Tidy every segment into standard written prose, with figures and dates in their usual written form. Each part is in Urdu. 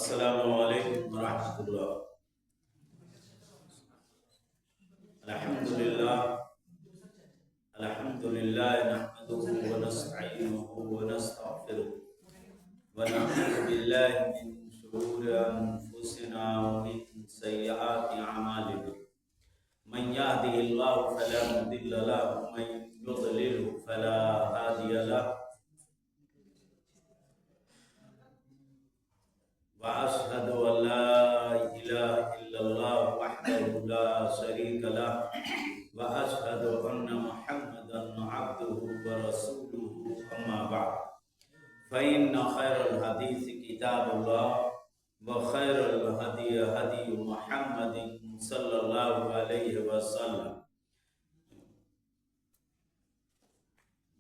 السلام علیکم ورحمۃ اللہ۔ الحمدللہ نحمده ونستعینه ونستغفره ونعوذ باللہ من شرور انفسنا ومن سیئات اعمالنا، من يهده الله فلا مضل له ومن يضلل فلا هادي له، وأشهد أن لا إله إلا الله وحده لا شريك له، وأشهد أن محمدا عبده ورسوله، أما بعد فإن خير الحديث كتاب الله، وخير الهدي هدي محمد صلى الله عليه وسلم،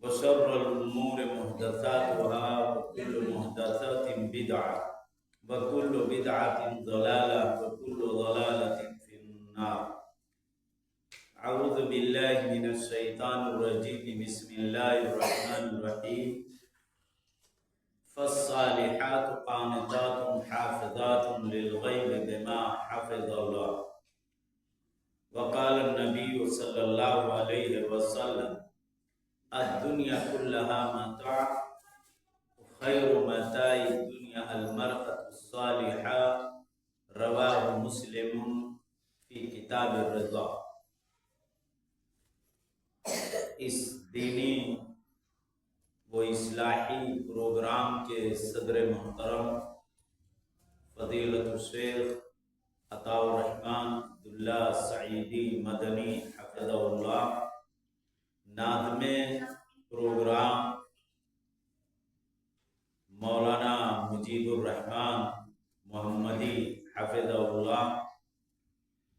وشر الأمور محدثاتها، وكل محدثات بدعة، وكل بدعة ضلالة، وكل ضلالة في النار۔ أعوذ بالله من الشيطان الرجيم، بسم الله الرحمن الرحيم۔ فالصالحات قانتات حافظات للغيب بما حفظ الله، وقال النبي صلى الله عليه وسلم: الدنيا كلها متاع، خير متاع الدنيا المرأة الصالحة، رواه مسلم فی کتاب الرضا۔ اس دینی و اصلاحی پروگرام کے صدر محترم فضیلت الشیخ عطاء الرحمن عبداللہ سعیدی مدنی حفظہ اللہ، ناظم پروگرام مولانا مجید الرحمن محمدی حفظہ اللہ،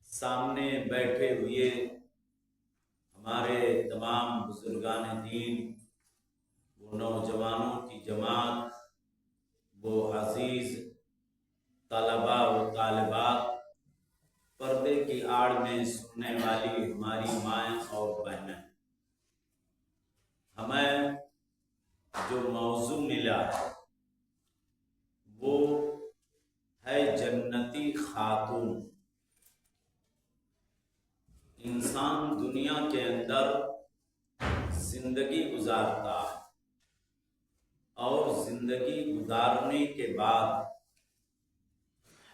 سامنے بیٹھے ہوئے ہمارے تمام بزرگان دین، وہ نوجوانوں کی جماعت، وہ عزیز طلباء و طالبات، پردے کی آڑ میں سننے والی ہماری مائیں اور بہنیں، ہمیں جو موضوع ملا وہ ہے جنتی خاتون۔ انسان دنیا کے اندر زندگی گزارتا ہے، اور زندگی گزارنے کے بعد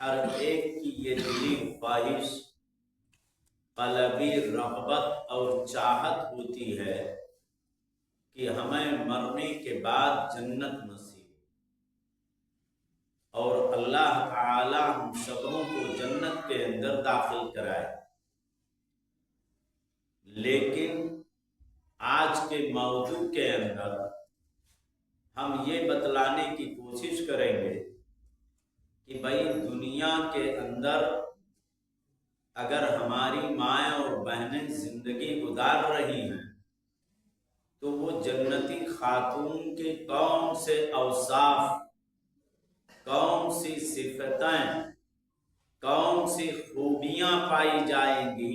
ہر ایک کی یہ دلی خواہش، قلبی رغبت اور چاہت ہوتی ہے کہ ہمیں مرنے کے بعد جنت نصیب، اور اللہ تعالی ہم سبوں کو جنت کے اندر داخل کرائے۔ لیکن آج کے موضوع کے اندر ہم یہ بتلانے کی کوشش کریں گے کہ بھائی دنیا کے اندر اگر ہماری مائیں اور بہنیں زندگی گزار رہی ہیں تو وہ جنتی خاتون کے کون سے اوصاف، کون سی صفتیں، کون سی خوبیاں پائی جائیں گی،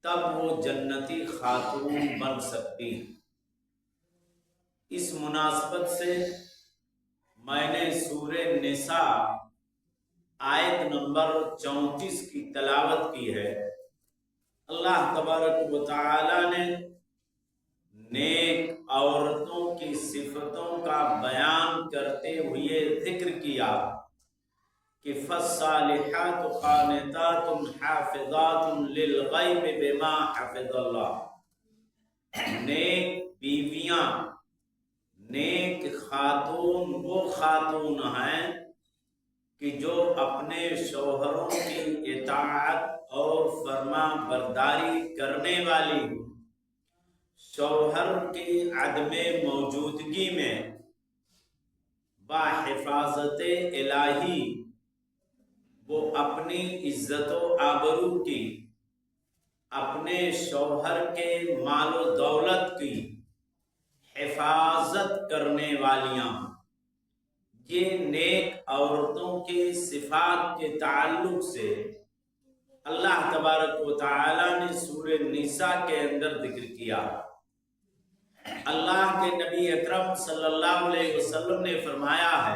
تب وہ جنتی خاتون بن سکتی ہیں۔ اس مناسبت سے میں نے سورہ نساء آیت نمبر 34 کی تلاوت کی ہے۔ اللہ تبارک و تعالی نے نیک عورتوں کی صفتوں کا بیان کرتے ہوئے ذکر کیا کہ فالصالحات قانتات حافظات للغیب بما حفظ اللہ۔ نیک بیویاں، نیک خاتون وہ خاتون ہیں کہ جو اپنے شوہروں کی اطاعت اور فرما برداری کرنے والی، شوہر کی عدم موجودگی میں بحفاظت الہی وہ اپنی عزت و آبرو کی، اپنے شوہر کے مال و دولت کی حفاظت کرنے والیاں۔ یہ نیک عورتوں کے صفات کے تعلق سے اللہ تبارک و تعالی نے سورہ نساء کے اندر ذکر کیا۔ اللہ کے نبی اکرم صلی اللہ علیہ وسلم نے فرمایا ہے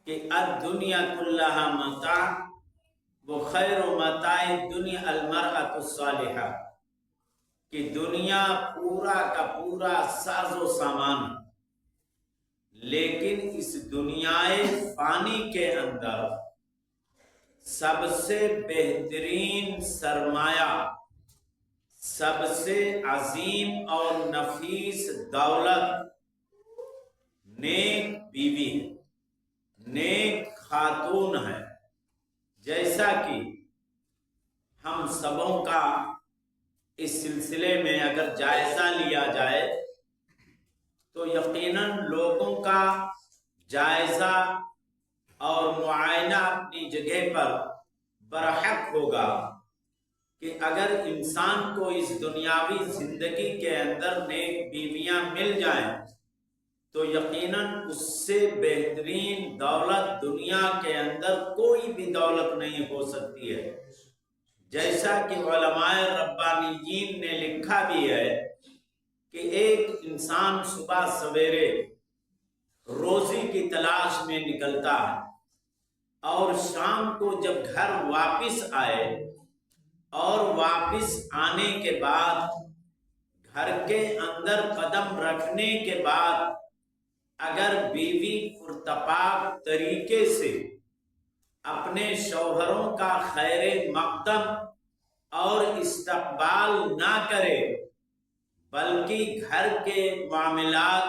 کہ الدنیا کلھا متاع وخیر متاع الدنیا المرأة الصالحہ، کہ دنیا پورا کا پورا ساز و سامان، لیکن اس دنیا فانی کے اندر سب سے بہترین سرمایہ، سب سے عظیم اور نفیس دولت نیک بیوی ہے، نیک خاتون ہے۔ جیسا کہ ہم سبوں کا اس سلسلے میں اگر جائزہ لیا جائے تو یقیناً لوگوں کا جائزہ اور معائنہ اپنی جگہ پر برحق ہوگا کہ اگر انسان کو اس دنیاوی زندگی کے اندر نیک بیویاں مل جائیں تو یقیناً اس سے بہترین دولت دنیا کے اندر کوئی بھی دولت نہیں ہو سکتی ہے۔ جیسا کہ علماء ربانیین نے لکھا بھی ہے کہ ایک انسان صبح سویرے روزی کی تلاش میں نکلتا ہے اور شام کو جب گھر واپس آئے اور واپس آنے کے بعد گھر کے اندر قدم رکھنے کے بعد اگر بیوی پرتپاک طریقے سے اپنے شوہروں کا خیر مقدم اور استقبال نہ کرے بلکہ گھر کے معاملات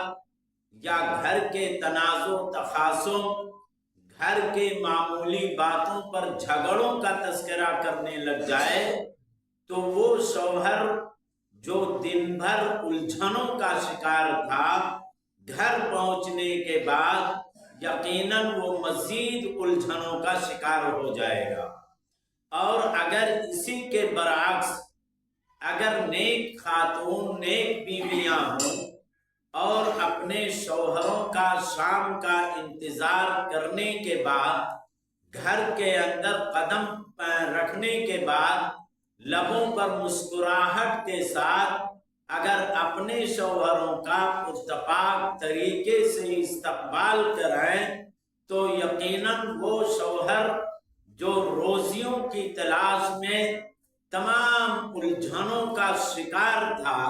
یا گھر کے تنازع تخاصم، گھر کے معمولی باتوں پر جھگڑوں کا تذکرہ کرنے لگ جائے تو وہ شوہر جو دن بھر الجھنوں کا شکار تھا گھر پہنچنے کے بعد یقیناً وہ مزید الجھنوں کا شکار ہو جائے گا۔ اور اگر اسی کے برعکس اگر نیک خاتون، نیک بیویاں ہوں اور اپنے شوہروں کا شام کا انتظار کرنے کے بعد گھر کے اندر قدم رکھنے کے بعد لبوں پر مسکراہٹ کے ساتھ اگر اپنے شوہروں کا پرتپاک طریقے سے استقبال کریں تو یقیناً وہ شوہر جو روزیوں کی تلاش میں تمام الجھنوں کا شکار تھا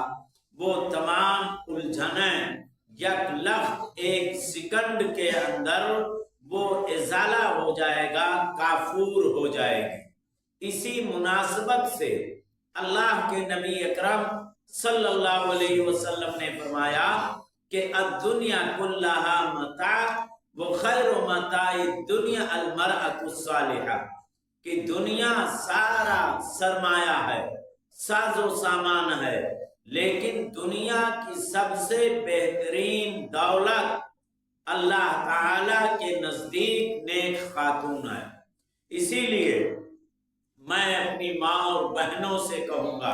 وہ تمام الجھنیں یک لخت ایک سیکنڈ کے اندر وہ ازالہ ہو جائے گا، کافور ہو جائے گی۔ اسی مناسبت سے اللہ کے نبی اکرم صلی اللہ علیہ وسلم نے فرمایا کہ الدنیا کلھا متاع وخیر متاع الدنیا المرأة الصالحہ، کہ دنیا سارا سرمایہ ہے، ساز و سامان ہے، لیکن دنیا کی سب سے بہترین دولت اللہ تعالی کے نزدیک نیک خاتون ہے۔ اسی لیے میں اپنی ماں اور بہنوں سے کہوں گا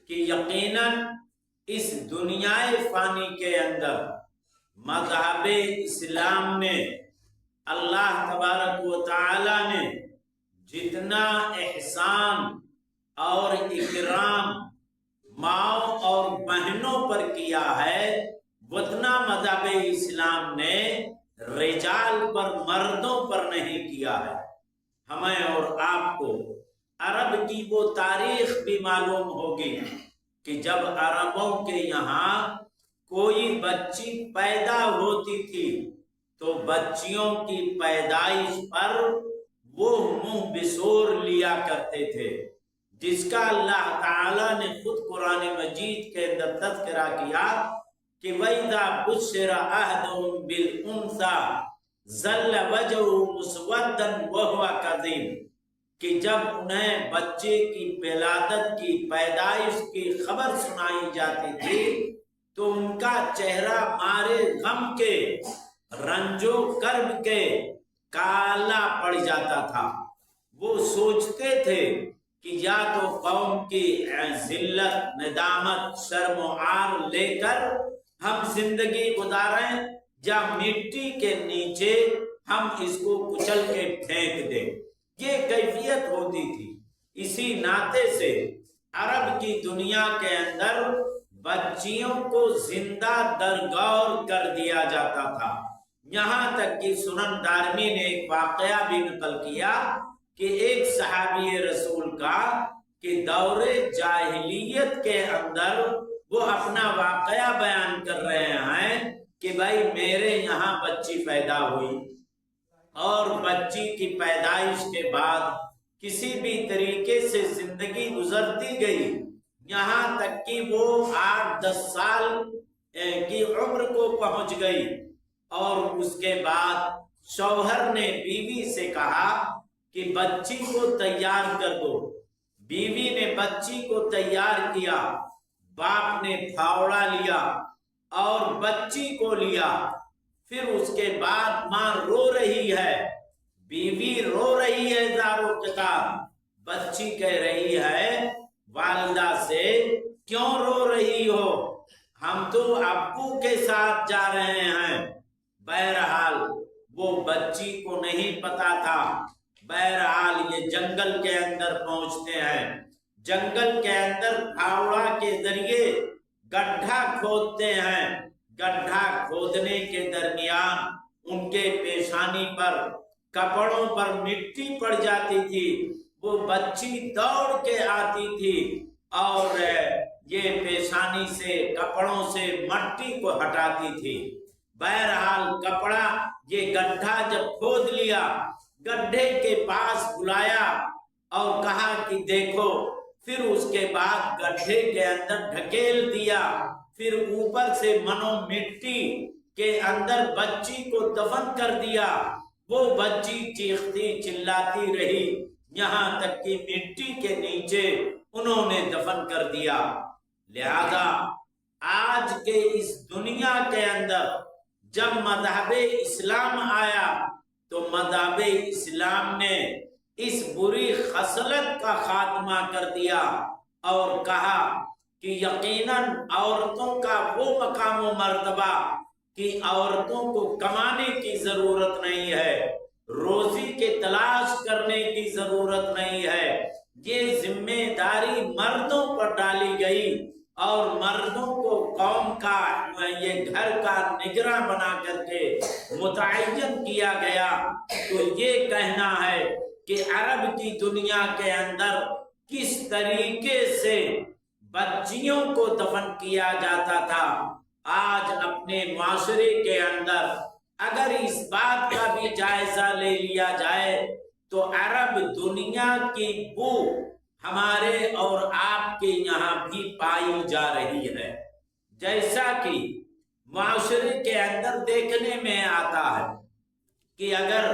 کہ یقیناً اس دنیا فانی کے اندر مذہب اسلام نے، اللہ تبارک و تعالی نے جتنا احسان اور اکرام ماں اور بہنوں پر کیا ہے اتنا مذہب اسلام نے رجال پر، مردوں پر نہیں کیا ہے۔ ہمیں اور آپ کو عرب کی وہ تاریخ بھی معلوم ہوگی کہ جب عربوں کے یہاں کوئی بچی پیدا ہوتی تھی تو بچیوں کی پیدائش پر وہ منہ بسور لیا کرتے تھے، جس کا اللہ تعالی نے خود قرآن مجید کے اندر تذکرہ کیا کہ وَإِذَا بُشِّرَ أَحَدُهُم بِالْأُنثىٰ ظَلَّ وَجْهُهُ مُسْوَدًّا وَهُوَ كَظِيمٌ، کہ جب انہیں بچے کی ولادت کی، پیدائش کی خبر سنائی جاتی تھی تو ان کا چہرہ مارے غم کے، رنج و کرب کے کالا پڑ جاتا تھا۔ وہ سوچتے تھے کہ یا تو قوم کی ذلت، ندامت، شرم و عار لے کر ہم زندگی گزاریں یا مٹی کے نیچے ہم اس کو کچل کے پھینک دیں، یہ کیفیت ہوتی تھی۔ اسی ناطے سے عرب کی دنیا کے اندر بچیوں کو زندہ درگور کر دیا جاتا تھا، یہاں تک کہ سنن دارمی نے ایک واقعہ بھی نقل کیا کہ ایک صحابی رسول کا کہ دور جاہلیت کے اندر وہ اپنا واقعہ بیان کر رہے ہیں کہ بھائی میرے یہاں بچی پیدا ہوئی اور بچی کی پیدائش کے بعد کسی بھی طریقے سے زندگی گزرتی گئی، یہاں تک کہ وہ 8-10 سال کی عمر کو پہنچ گئی، اور اس کے بعد شوہر نے بیوی سے کہا کہ بچی کو تیار کر دو۔ بیوی نے بچی کو تیار کیا، باپ نے پھاوڑا لیا اور بچی کو لیا۔ پھر اس کے بعد ماں رو رہی ہے، بیوی رو رہی ہے زارو قطار، بچی کہہ رہی ہے والدہ سے کیوں رو رہی ہو، ہم تو ابو کے ساتھ جا رہے ہیں۔ بہرحال وہ بچی کو نہیں پتا تھا۔ بہرحال یہ جنگل کے اندر پہنچتے ہیں، جنگل کے اندر پھاوڑا کے ذریعے گڈھا کھودتے ہیں۔ گڈھا کھودنے کے درمیان ان کے پیشانی پر کپڑوں پر مٹی پڑ جاتی تھی، وہ بچی دوڑ کے آتی تھی اور یہ پیشانی سے کپڑوں سے مٹی کو ہٹاتی تھی۔ بہرحال کپڑا یہ گڈھا جب کھود لیا، گڈھے کے پاس بلایا اور کہا کہ دیکھو، پھر اس کے بعد گڈھے کے اندر ڈھکیل دیا، پھر اوپر سے منو مٹی کے اندر بچی کو دفن کر دیا۔ وہ بچی چیختی چلاتی رہی یہاں تک کہ مٹی کے نیچے انہوں نے دفن کر دیا۔ لہذا آج کے اس دنیا کے اندر جب مذہب اسلام آیا تو مذہب اسلام نے اس بری خصلت کا خاتمہ کر دیا اور کہا کہ یقیناً عورتوں کا وہ مقام و مرتبہ کہ عورتوں کو کمانے کی ضرورت نہیں ہے، روزی کے تلاش کرنے کی ضرورت نہیں ہے، یہ ذمہ داری مردوں پر ڈالی گئی اور مردوں کو قوم کا یہ گھر کا نگراں بنا کر کے متعین کیا گیا۔ تو یہ کہنا ہے کہ عرب کی دنیا کے اندر کس طریقے سے بچیوں کو دفن کیا جاتا تھا، آج اپنے معاشرے کے اندر اگر اس بات کا بھی جائزہ لے لیا جائے تو عرب دنیا کی بو ہمارے اور آپ کے یہاں بھی پائی جا رہی ہے۔ جیسا کہ معاشرے کے اندر دیکھنے میں آتا ہے کہ اگر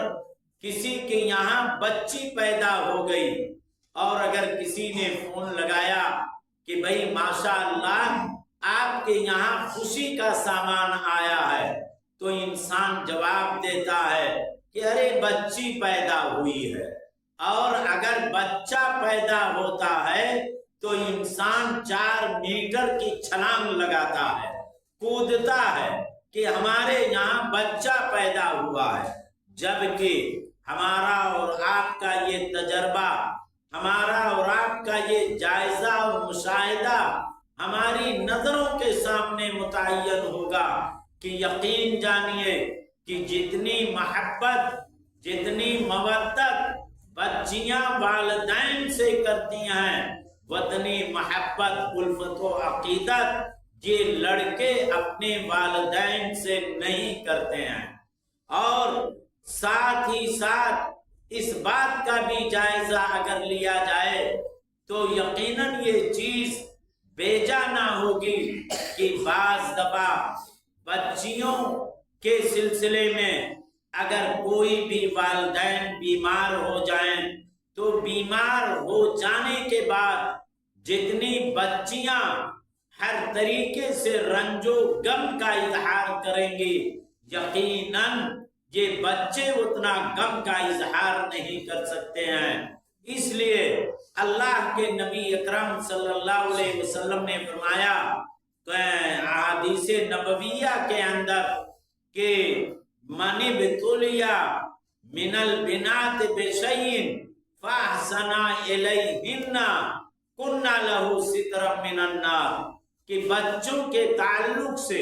کسی کے یہاں بچی پیدا ہو گئی اور اگر کسی نے فون لگایا کہ بھئی ماشاءاللہ آپ کے یہاں خوشی کا سامان آیا ہے، تو انسان جواب دیتا ہے کہ ارے بچی پیدا ہوئی ہے، اور اگر بچہ پیدا ہوتا ہے تو انسان 4 میٹر کی چھلانگ لگاتا ہے، کودتا ہے کہ ہمارے یہاں بچہ پیدا ہوا ہے، جبکہ ہمارا اور آپ کا یہ تجربہ، ہمارا اور آپ کا یہ جائزہ اور مشاہدہ ہماری نظروں کے سامنے متعین ہوگا کہ یقین جانیے کہ جتنی محبت، جتنی مودت بچیاں والدین سے کرتی ہیں، اتنی محبت، الفت و عقیدت یہ لڑکے اپنے والدین سے نہیں کرتے ہیں۔ اور ساتھ ہی ساتھ اس بات کا بھی جائزہ اگر لیا جائے تو یقیناً یہ چیز بیجا نہ ہوگی کہ بعض دفعہ بچیوں کے سلسلے میں اگر کوئی بھی والدین بیمار ہو جائیں تو بیمار ہو جانے کے بعد جتنی بچیاں ہر طریقے سے رنج و غم کا اظہار کریں گی، یقیناً یہ بچے اتنا غم کا اظہار نہیں کر سکتے ہیں۔ اس لیے اللہ کے نبی اکرم صلی اللہ علیہ وسلم نے فرمایا احادیث نبویہ کے اندر کہ من ابتلیا من البنات بشیء فاحسن الیہن کنا لہ سترا من النار، کہ بچوں کے تعلق سے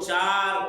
4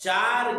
4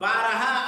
12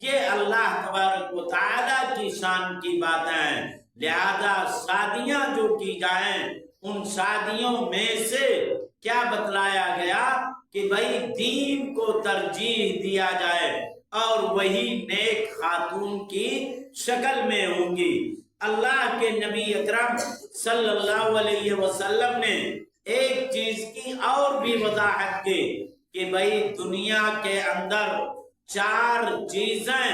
یہ اللہ تبارک و تعالیٰ کی شان کی باتیں ہیں۔ لہذا شادیاں جو کی جائیں ان شادیوں میں سے کیا بتلایا گیا کہ بھائی دین کو ترجیح دیا جائے اور وہی نیک خاتون کی شکل میں ہوں گی۔ اللہ کے نبی اکرم صلی اللہ علیہ وسلم نے ایک چیز کی اور بھی وضاحت کی کہ بھائی دنیا کے اندر 4 چیزیں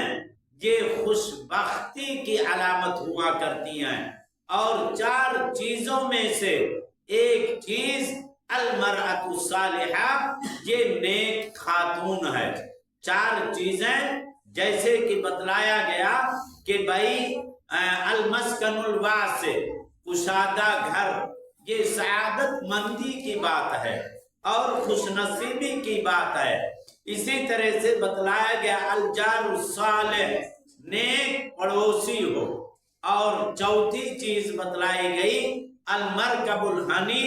یہ خوش بختی کی علامت ہوا کرتی ہیں، اور 4 چیزوں میں سے ایک چیز المرأۃ الصالحہ، یہ نیک خاتون ہے۔ 4 چیزیں جیسے کہ بتلایا گیا کہ بھائی المسکن الواسع، کشادہ گھر، یہ سعادت مندی کی بات ہے اور خوش نصیبی کی بات ہے۔ اسی طرح سے بتلایا گیا الجار الصالح، نیک پڑوسی ہو، اور چوتھی چیز بتلائی گئی المرکب الحنی،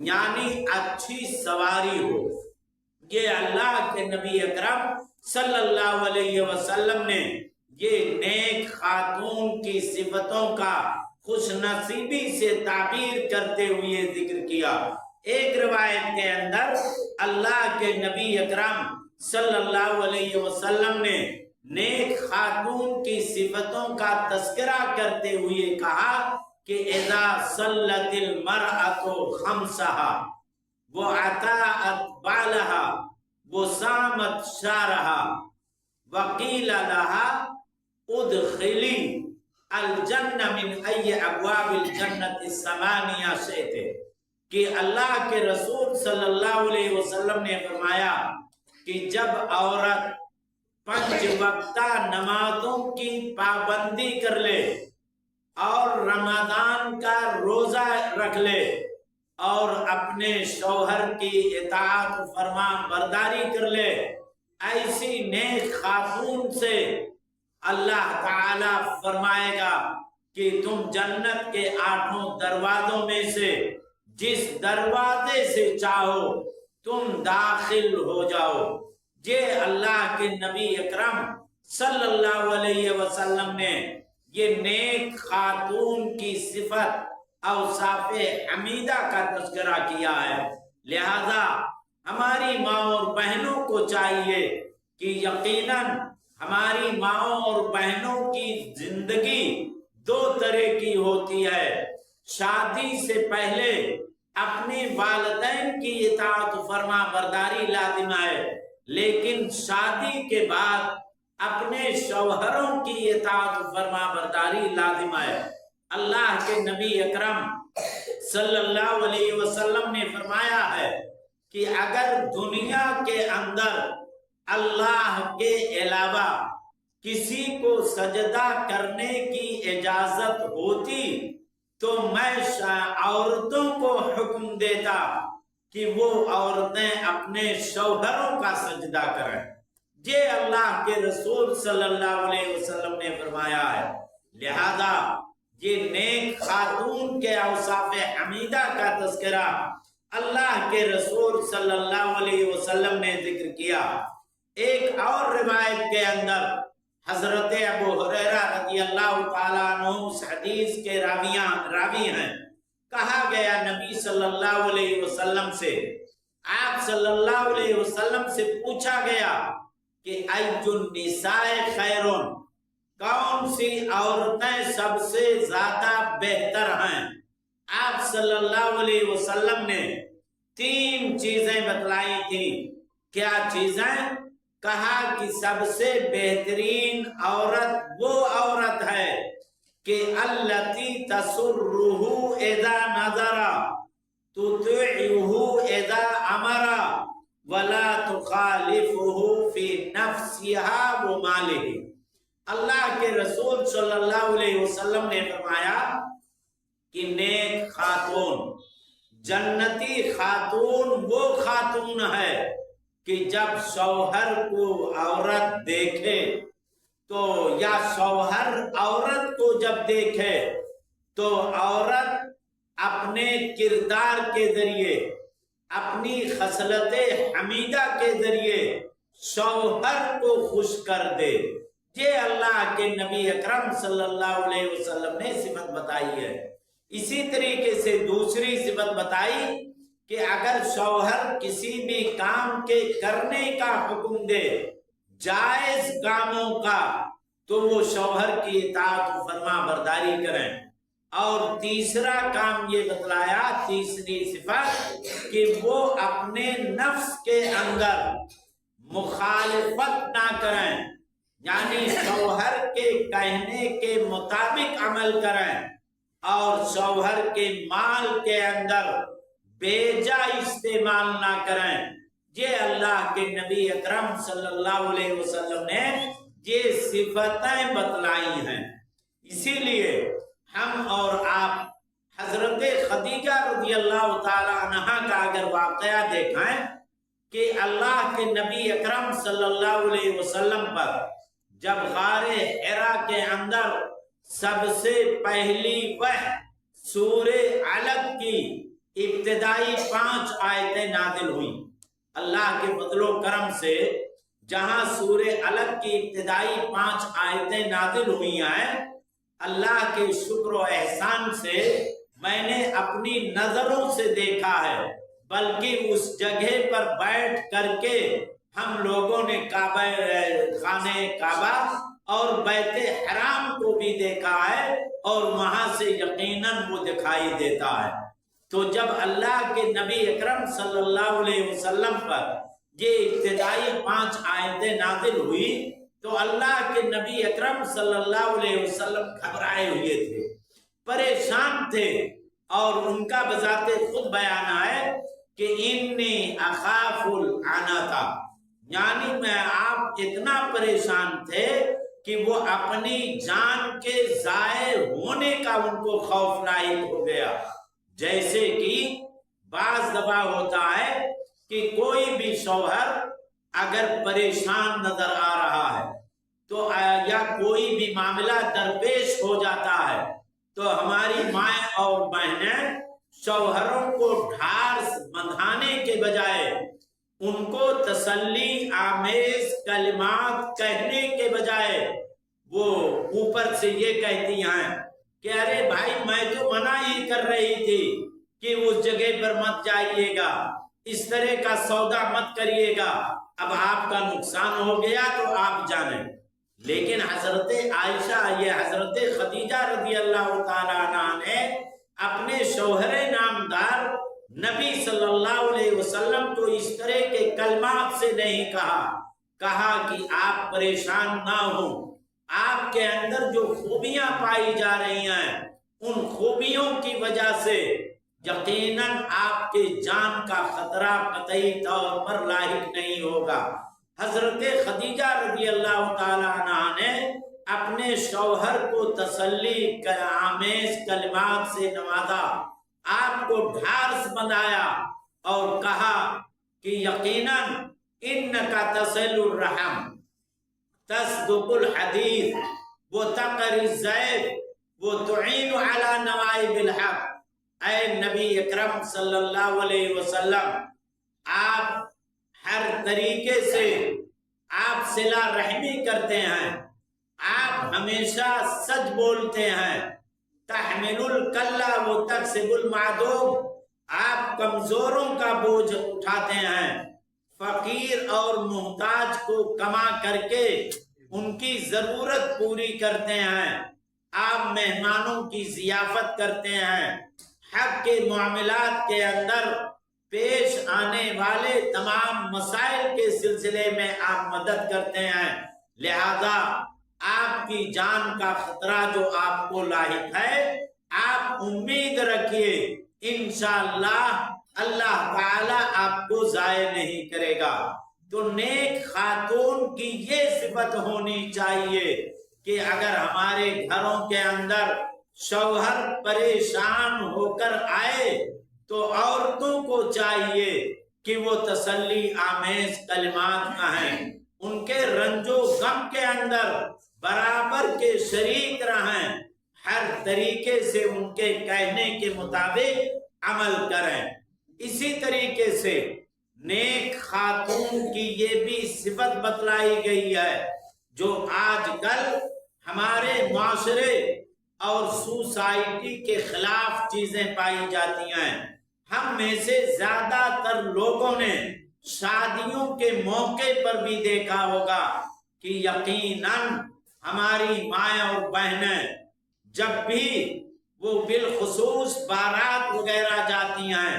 یعنی اچھی سواری ہو۔ یہ اللہ کے نبی اکرم صلی اللہ علیہ وسلم نے یہ نیک خاتون کی صفتوں کا خوش نصیبی سے تعبیر کرتے ہوئے ذکر کیا۔ ایک روایت کے اندر اللہ کے نبی اکرم صلی اللہ علیہ وسلم نے نیک خاتون کی صفتوں کا تذکرہ کرتے ہوئے کہا کہ اذا صلت المرأة خمسها وأطاعت بعلها وصامت شهرها وقیل لها ادخلی الجنہ من ای ابواب الجنت الثمانیہ شئت، کہ اللہ کے رسول صلی اللہ علیہ وسلم نے فرمایا کہ جب عورت 5 وقتہ نمازوں کی پابندی کر لے اور رمضان کا روزہ رکھ لے اور اپنے شوہر کی اطاعت و فرما برداری کر لے، ایسی نیک خاتون سے اللہ تعالی فرمائے گا کہ تم جنت کے 8 دروازوں میں سے جس دروازے سے چاہو تم داخل ہو جاؤ۔ یہ اللہ کے نبی اکرم صلی اللہ علیہ وسلم نے یہ نیک خاتون کی صفت اوصاف حمیدہ کا تذکرہ کیا ہے۔ لہذا ہماری ماں اور بہنوں کو چاہیے کہ یقیناً ہماری ماں اور بہنوں کی زندگی 2 طرح کی ہوتی ہے۔ شادی سے پہلے اپنے والدین کی اطاعت و فرما برداری لازم ہے، لیکن شادی کے بعد اپنے شوہروں کی اطاعت و فرما برداری لازم ہے۔ اللہ کے نبی اکرم صلی اللہ علیہ وسلم نے فرمایا ہے کہ اگر دنیا کے اندر اللہ کے علاوہ کسی کو سجدہ کرنے کی اجازت ہوتی تو میں عورتوں کو حکم دیتا کہ وہ عورتیں اپنے شوہروں کا سجدہ کریں۔ یہ اللہ کے رسول صلی اللہ علیہ وسلم نے فرمایا ہے۔ لہذا یہ نیک خاتون کے اوصاف حمیدہ کا تذکرہ اللہ کے رسول صلی اللہ علیہ وسلم نے ذکر کیا۔ ایک اور روایت کے اندر حضرت ابو ہریرہ رضی اللہ تعالیٰ عنہ اس حدیث کے راوی ہیں، کہا گیا نبی صلی اللہ علیہ وسلم سے، آپ صلی اللہ علیہ وسلم سے پوچھا گیا کہ ایّ النساء خیرون، کون سی عورتیں سب سے زیادہ بہتر ہیں؟ آپ صلی اللہ علیہ وسلم نے 3 چیزیں بتلائی تھیں۔ کیا چیزیں؟ کہا کہ سب سے بہترین عورت وہ عورت ہے کہ التی تسرہ اذا نظر تطیعہ اذا امر ولا تخالفہ فی نفسها ومالہ۔ اللہ کے رسول صلی اللہ علیہ وسلم نے فرمایا کہ نیک خاتون، جنتی خاتون وہ خاتون ہے کہ جب شوہر کو عورت دیکھے تو یا شوہر عورت کو جب دیکھے تو عورت اپنے کردار کے ذریعے، اپنی خصلت حمیدہ کے ذریعے شوہر کو خوش کر دے، یہ اللہ کے نبی اکرم صلی اللہ علیہ وسلم نے صفت بتائی ہے۔ اسی طریقے سے دوسری صفت بتائی کہ اگر شوہر کسی بھی کام کے کرنے کا حکم دے، جائز کاموں کا، تو وہ شوہر کی اطاعت و فرما برداری کریں۔ اور تیسرا کام یہ بتلایا، تیسری صفت، کہ وہ اپنے نفس کے اندر مخالفت نہ کریں، یعنی شوہر کے کہنے کے مطابق عمل کریں، اور شوہر کے مال کے اندر بیجا استعمال نہ کریں۔ یہ اللہ کے نبی اکرم صلی اللہ علیہ وسلم نے یہ صفتیں بتلائی ہیں۔ اسی لیے ہم اور آپ حضرت خدیجہ رضی اللہ تعالی عنہا کا اگر واقعہ دیکھیں کہ اللہ کے نبی اکرم صلی اللہ علیہ وسلم پر جب غار حرا کے اندر سب سے پہلی وحی سورہ علق کی ابتدائی 5 آیتیں نازل ہوئیں، اللہ کے فضل و کرم سے جہاں سورہ علق کی ابتدائی 5 آیتیں نازل ہوئی ہیں، اللہ کے شکر و احسان سے میں نے اپنی نظروں سے دیکھا ہے، بلکہ اس جگہ پر بیٹھ کر کے ہم لوگوں نے خانہ کعبہ اور بیت حرام کو بھی دیکھا ہے، اور وہاں سے یقیناً وہ دکھائی دیتا ہے۔ تو جب اللہ کے نبی اکرم صلی اللہ علیہ وسلم پر یہ ابتدائی 5 آیتیں نازل ہوئی تو اللہ کے نبی اکرم صلی اللہ علیہ وسلم گھبرائے ہوئے تھے، پریشان تھے، اور ان کا بذات خود بیان ہے کہ انی اخاف العنت، یعنی میں آپ اتنا پریشان تھے کہ وہ اپنی جان کے ضائع ہونے کا ان کو خوف لاحق ہو گیا۔ جیسے کہ بعض دفعہ ہوتا ہے کہ کوئی بھی شوہر اگر پریشان نظر آ رہا ہے تو یا کوئی بھی معاملہ درپیش ہو جاتا ہے تو ہماری مائیں اور بہنیں شوہروں کو ڈھارس بندھانے کے بجائے ان کو تسلی آمیز کلمات کہنے کے بجائے وہ اوپر سے یہ کہتی ہیں کہ ارے بھائی میں تو منع ہی کر رہی تھی کہ اس جگہ پر مت جائیے گا، اس طرح کا سودا مت کریے گا، اب آپ کا نقصان ہو گیا تو آپ جانیں۔ لیکن حضرت عائشہ، یہ حضرت خدیجہ رضی اللہ تعالیٰ عنہ نے اپنے شوہر نامدار نبی صلی اللہ علیہ وسلم کو اس طرح کے کلمات سے نہیں کہا کہ آپ پریشان نہ ہوں، آپ کے اندر جو خوبیاں پائی جا رہی ہیں ان خوبیوں کی وجہ سے یقیناً آپ کے جان کا خطرہ قطعی طور پر لاحق نہیں ہوگا۔ حضرت خدیجہ رضی اللہ تعالی عنہ نے اپنے شوہر کو تسلی آمیز کلمات سے نوازا، آپ کو ڈھارس بندھایا اور کہا کہ یقیناً انکا تصل الرحم تصدق الحدیث وتقری الضیف وتعین علی نوائب الحق۔ اے نبی اکرم صلی اللہ علیہ وسلم، آپ ہر طریقے سے آپ صلہ رحمی کرتے ہیں، آپ ہمیشہ سچ بولتے ہیں، تحمل الکلہ وتکسب المعدوم، آپ کمزوروں کا بوجھ اٹھاتے ہیں، فقیر اور محتاج کو کما کر کے ان کی ضرورت پوری کرتے ہیں، آپ مہمانوں کی ضیافت کرتے ہیں، حق کے معاملات کے اندر پیش آنے والے تمام مسائل کے سلسلے میں آپ مدد کرتے ہیں، لہذا آپ کی جان کا خطرہ جو آپ کو لاحق ہے، آپ امید رکھیے انشاءاللہ اللہ تعالی آپ کو ضائع نہیں کرے گا۔ تو نیک خاتون کی یہ صفت ہونی چاہیے کہ اگر ہمارے گھروں کے اندر شوہر پریشان ہو کر آئے تو عورتوں کو چاہیے کہ وہ تسلی آمیز کلمات کہیں، ان کے رنج و غم کے اندر برابر کے شریک رہیں، ہر طریقے سے ان کے کہنے کے مطابق عمل کریں۔ اسی طریقے سے نیک خاتون کی یہ بھی صفت بتلائی گئی ہے جو آج کل ہمارے معاشرے اور سوسائٹی کے خلاف چیزیں پائی جاتی ہیں۔ ہم میں سے زیادہ تر لوگوں نے شادیوں کے موقع پر بھی دیکھا ہوگا کہ یقیناً ہماری مائیں اور بہنیں جب بھی وہ بالخصوص بارات وغیرہ جاتی ہیں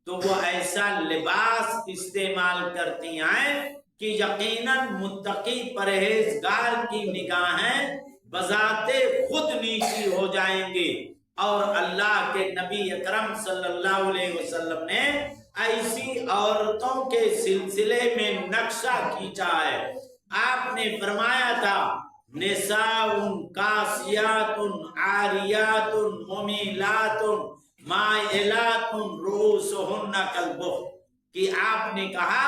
تو وہ ایسا لباس استعمال کرتی ہیں کہ یقیناً متقی پرہیزگار کی نگاہیں بذات خود نیچی ہو جائیں گی۔ اور اللہ کے نبی اکرم صلی اللہ علیہ وسلم نے ایسی عورتوں کے سلسلے میں نقشہ کھینچا ہے۔ آپ نے فرمایا تھا نساء کاسیات عاریات ممیلات مائلات رؤوسہن کالبخت، کہ آپ نے کہا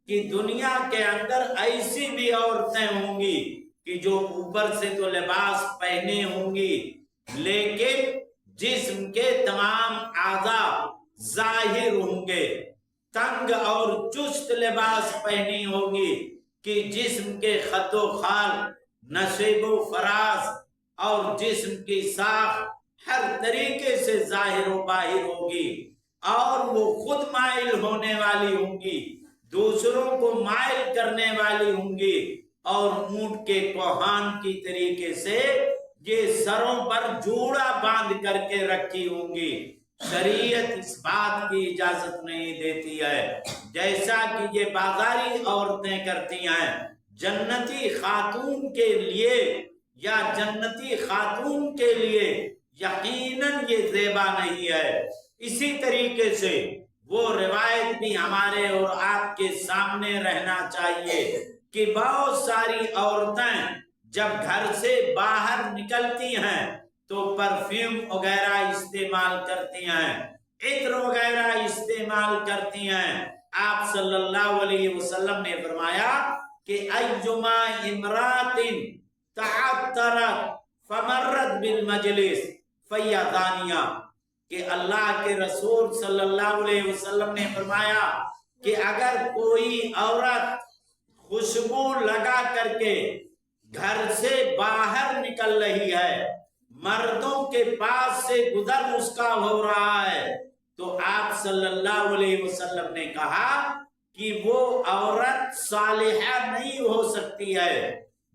کہ دنیا کے اندر ایسی بھی عورتیں ہوں گی کہ جو اوپر سے تو لباس پہنے ہوں گی لیکن جسم کے تمام اعضاء ظاہر ہوں گے، تنگ اور چست لباس پہنی ہوگی کہ جسم کے خط و خال، نشیب و فراز اور جسم کی ساخت ہر طریقے سے ظاہر و باہر ہوگی، اور وہ خود مائل ہونے والی ہوں گی، دوسروں کو مائل کرنے والی ہوں گی، اور اونٹ کے کوہان کی طریقے سے یہ سروں پر جوڑا باندھ کر کے رکھی ہوں گی۔ شریعت اس بات کی اجازت نہیں دیتی ہے جیسا کہ یہ بازاری عورتیں کرتی ہیں۔ جنتی خاتون کے لیے یا جنتی خاتون کے لیے یقیناً یہ زیبا نہیں ہے۔ اسی طریقے سے وہ روایت بھی ہمارے اور آپ کے سامنے رہنا چاہیے کہ بہت ساری عورتیں جب گھر سے باہر نکلتی ہیں تو پرفیوم وغیرہ استعمال کرتی ہیں، عطر وغیرہ استعمال کرتی ہیں۔ آپ صلی اللہ علیہ وسلم نے فرمایا کہ ایما امرات تعطرت فمرت بالمجلس فہی زانیہ، کہ اللہ کے رسول صلی اللہ علیہ وسلم نے فرمایا کہ اگر کوئی عورت خوشبو لگا کر کے گھر سے باہر نکل رہی ہے، مردوں کے پاس سے گزر اس کا ہو رہا ہے، تو آپ صلی اللہ علیہ وسلم نے کہا کہ وہ عورت صالحہ نہیں ہو سکتی ہے،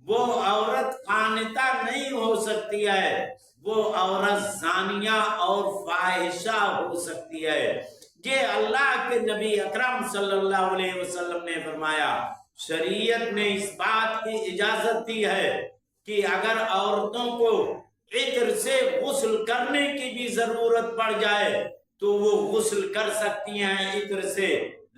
وہ عورت قانتہ نہیں ہو سکتی ہے، وہ عورت زانیہ اور فاحشہ ہو سکتی ہے۔ یہ اللہ کے نبی اکرم صلی اللہ علیہ وسلم نے فرمایا۔ شریعت نے اس بات کی اجازت دی ہے کہ اگر عورتوں کو عطر سے غسل کرنے کی بھی ضرورت پڑ جائے تو وہ غسل کر سکتی ہیں عطر سے،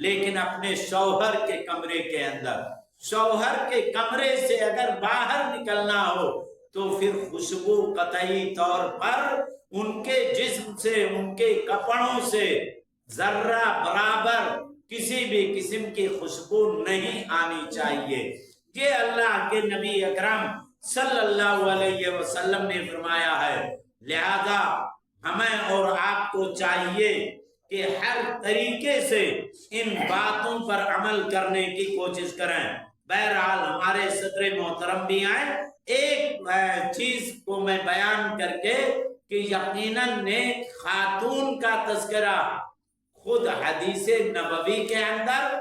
لیکن اپنے شوہر کے کمرے کے اندر۔ شوہر کے کمرے سے اگر باہر نکلنا ہو تو پھر خوشبو قطعی طور پر ان کے جسم سے، ان کے کپڑوں سے ذرہ برابر کسی بھی قسم کی خوشبو نہیں آنی چاہیے۔ یہ اللہ کے نبی اکرم صلی اللہ علیہ وسلم نے فرمایا ہے، لہذا ہمیں اور آپ کو چاہیے کہ ہر طریقے سے ان باتوں پر عمل کرنے کی کوشش کریں۔ بہرحال ہمارے صدر محترم بھی آئے، ایک چیز کو میں بیان کر کے کہ یقیناً نیک خاتون کا تذکرہ خود حدیث نبوی کے اندر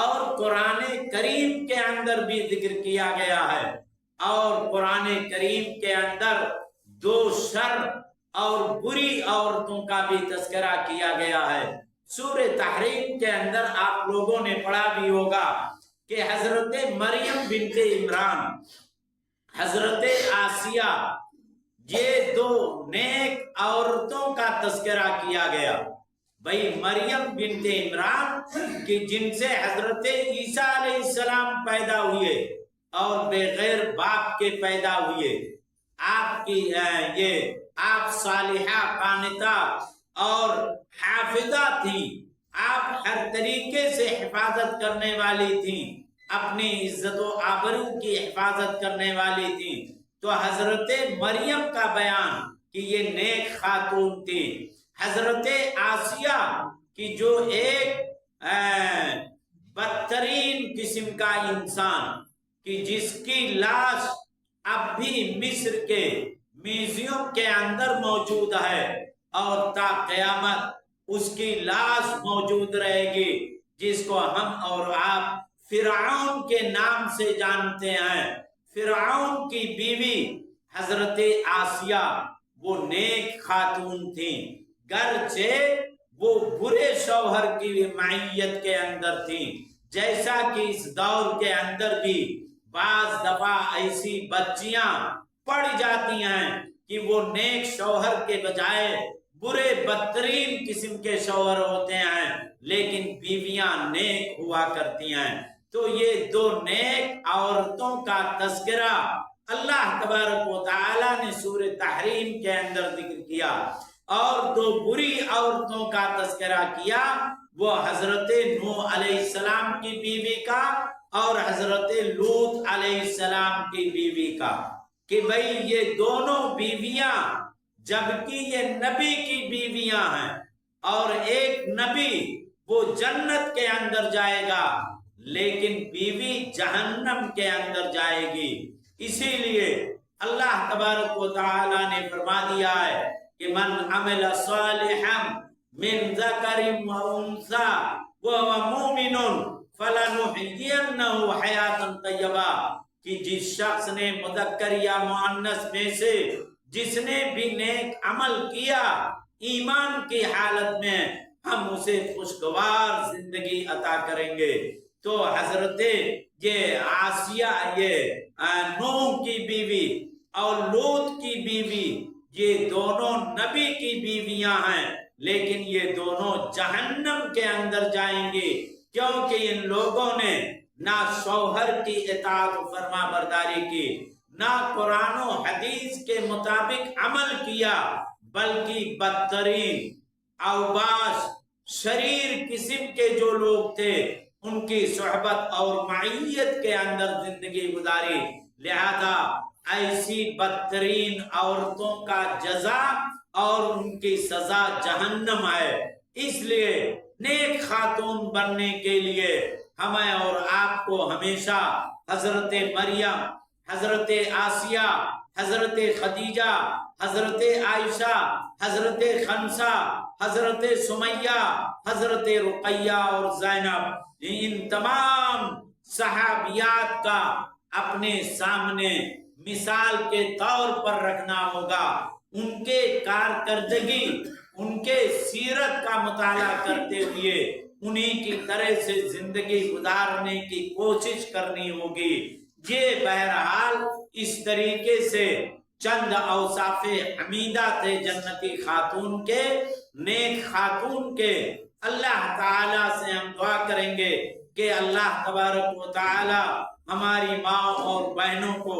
اور قرآن کریم کے اندر بھی ذکر کیا گیا ہے، اور قرآن کریم کے اندر دو شر اور بری عورتوں کا بھی تذکرہ کیا گیا ہے۔ سورہ تحریم کے اندر آپ لوگوں نے پڑھا بھی ہوگا کہ حضرت مریم بنت عمران، حضرت آسیہ، یہ دو نیک عورتوں کا تذکرہ کیا گیا۔ بھئی مریم بنت عمران کہ جن سے حضرت عیسیٰ علیہ السلام پیدا ہوئے اور بغیر باپ کے پیدا ہوئے، آپ کی آپ صالحہ قانتہ اور حافظہ تھیں، آپ ہر طریقے سے حفاظت کرنے والی تھیں، اپنی عزت و آبرو کی حفاظت کرنے والی تھیں۔ تو حضرت مریم کا بیان کہ یہ نیک خاتون تھی، حضرت آسیہ کی جو ایک بدترین قسم کا انسان، کہ جس کی لاش اب بھی مصر کے میوزیم کے اندر موجود ہے اور تا قیامت اس کی لاش موجود رہے گی، جس کو ہم اور آپ فرعون کے نام سے جانتے ہیں۔ فرعون کی بیوی حضرت آسیہ وہ نیک خاتون تھیں، گرچہ وہ برے شوہر کی معیت کے اندر تھیں، جیسا کہ اس دور کے اندر بھی بعض دفعہ ایسی بچیاں پڑ جاتی ہیں کہ وہ نیک شوہر کے بجائے برے بدترین قسم کے شوہر ہوتے ہیں، لیکن بیویاں نیک ہوا کرتی ہیں۔ تو یہ دو نیک عورتوں کا تذکرہ اللہ تبارک و تعالیٰ نے سورہ تحریم کے اندر ذکر کیا، اور دو بری عورتوں کا تذکرہ کیا، وہ حضرت نوح علیہ السلام کی بیوی کا اور حضرت لوط علیہ السلام کی بیوی کا، کہ بھئی یہ دونوں بیویاں جبکہ یہ نبی کی بیویاں ہیں، اور ایک نبی وہ جنت کے اندر جائے گا لیکن بیوی جہنم کے اندر جائے گی۔ اسی لیے اللہ تبارک و تعالی نے فرما دیا ہے کہ من عمل صالحا من ذکر و انثى وهو مؤمن فلنحيينه حیاتا طیبہ، کہ جس شخص نے مذکر یا مؤنث میں سے جس نے بھی نیک عمل کیا ایمان کی حالت میں، ہم اسے خوشگوار زندگی عطا کریں گے۔ تو حضرت یہ آسیہ، یہ نوح کی بیوی اور لوط کی بیوی، یہ دونوں نبی کی بیویاں ہیں، لیکن یہ دونوں جہنم کے اندر جائیں گے، کیونکہ ان لوگوں نے نہ شوہر کی اطاعت و فرما برداری کی، نہ قرآن و حدیث کے مطابق عمل کیا، بلکہ بدترین اوباش شریر قسم کے جو لوگ تھے ان کی صحبت اور معیت کے اندر زندگی گزاری۔ لہذا ایسی بدترین عورتوں کا جزا اور ان کی سزا جہنم ہے۔ اس لیے نیک خاتون بننے کے لیے ہمیں اور آپ کو ہمیشہ حضرت مریم، حضرت آسیہ، حضرت خدیجہ، حضرت عائشہ، حضرت خنسہ، حضرت سمیہ، حضرت رقیہ اور زینب، ان تمام صحابیات کا اپنے سامنے مثال کے طور پر رکھنا ہوگا۔ ان کے کارکردگی، ان کے سیرت کا مطالعہ کرتے ہوئے انہی کی طرح سے زندگی گزارنے کی کوشش کرنی ہوگی۔ یہ بہرحال اس طریقے سے چند اوصاف حمیدہ تھے جنتی خاتون کے، نیک خاتون کے۔ اللہ تعالیٰ سے ہم دعا کریں گے کہ اللہ تبارک و تعالیٰ ہماری ماں اور بہنوں کو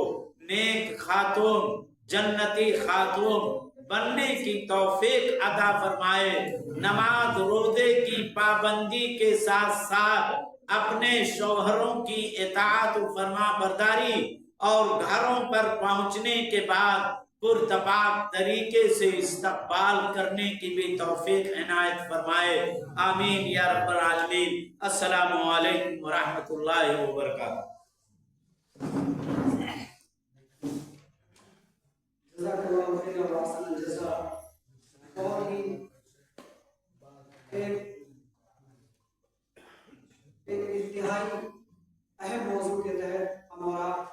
نیک خاتون، جنتی خاتون بننے کی توفیق عطا فرمائے، نماز روزے کی پابندی کے ساتھ ساتھ اپنے شوہروں کی اطاعت و فرما برداری اور گھروں پر پہنچنے کے بعد پرتپاک طریقے سے استقبال کرنے کی بھی توفیق عنایت فرمائے، آمین یا رب العالمین۔ السلام علیکم ورحمۃ اللہ وبرکاتہ۔ جزاک اللہ خیر و احسن الجزا۔ اور ہی ایک انتہائی اہم موضوع کے تحت ہم اور آپ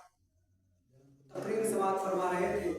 تقریر سماعت فرما رہے تھے